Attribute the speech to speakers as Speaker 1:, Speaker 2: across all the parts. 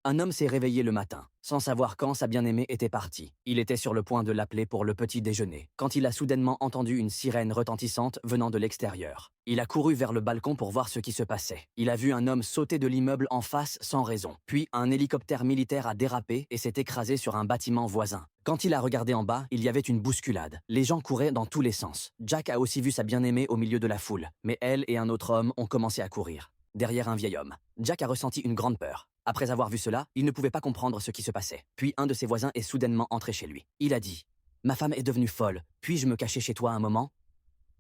Speaker 1: Un homme s'est réveillé le matin, sans savoir quand sa bien-aimée était partie. Il était sur le point de l'appeler pour le petit déjeuner, quand il a soudainement entendu une sirène retentissante venant de l'extérieur. Il a couru vers le balcon pour voir ce qui se passait. Il a vu un homme sauter de l'immeuble en face sans raison. Puis un hélicoptère militaire a dérapé et s'est écrasé sur un bâtiment voisin. Quand il a regardé en bas, il y avait une bousculade. Les gens couraient dans tous les sens. Jack a aussi vu sa bien-aimée au milieu de la foule, mais elle et un autre homme ont commencé à courir derrière un vieil homme. Jack a ressenti une grande peur. Après avoir vu cela, il ne pouvait pas comprendre ce qui se passait. Puis un de ses voisins est soudainement entré chez lui. Il a dit « Ma femme est devenue folle. Puis-je me cacher chez toi un moment ?»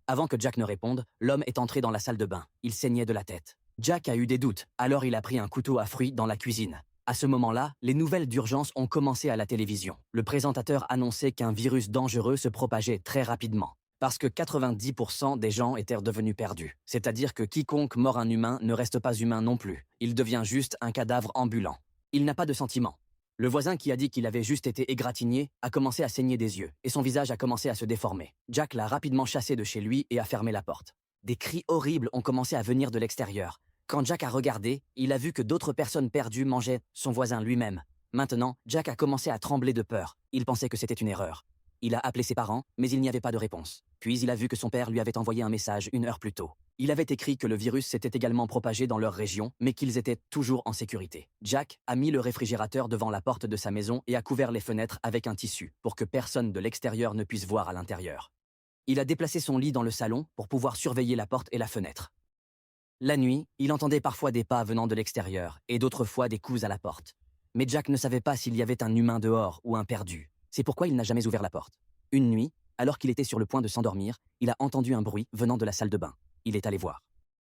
Speaker 1: Avant que Jack ne réponde, l'homme est entré dans la salle de bain. Il saignait de la tête. Jack a eu des doutes, alors il a pris un couteau à fruits dans la cuisine. À ce moment-là, les nouvelles d'urgence ont commencé à la télévision. Le présentateur annonçait qu'un virus dangereux se propageait très rapidement. Parce que 90% des gens étaient devenus perdus. C'est-à-dire que quiconque mord un humain ne reste pas humain non plus. Il devient juste un cadavre ambulant. Il n'a pas de sentiments. Le voisin qui a dit qu'il avait juste été égratigné a commencé à saigner des yeux, et son visage a commencé à se déformer. Jack l'a rapidement chassé de chez lui et a fermé la porte. Des cris horribles ont commencé à venir de l'extérieur. Quand Jack a regardé, il a vu que d'autres personnes perdues mangeaient son voisin lui-même. Maintenant, Jack a commencé à trembler de peur. Il pensait que c'était une erreur. Il a appelé ses parents, mais il n'y avait pas de réponse. Puis il a vu que son père lui avait envoyé un message 1 heure plus tôt. Il avait écrit que le virus s'était également propagé dans leur région, mais qu'ils étaient toujours en sécurité. Jack a mis le réfrigérateur devant la porte de sa maison et a couvert les fenêtres avec un tissu, pour que personne de l'extérieur ne puisse voir à l'intérieur. Il a déplacé son lit dans le salon pour pouvoir surveiller la porte et la fenêtre. La nuit, il entendait parfois des pas venant de l'extérieur, et d'autres fois des coups à la porte. Mais Jack ne savait pas s'il y avait un humain dehors ou un perdu. C'est pourquoi il n'a jamais ouvert la porte. Une nuit, alors qu'il était sur le point de s'endormir, il a entendu un bruit venant de la salle de bain. Il est allé voir.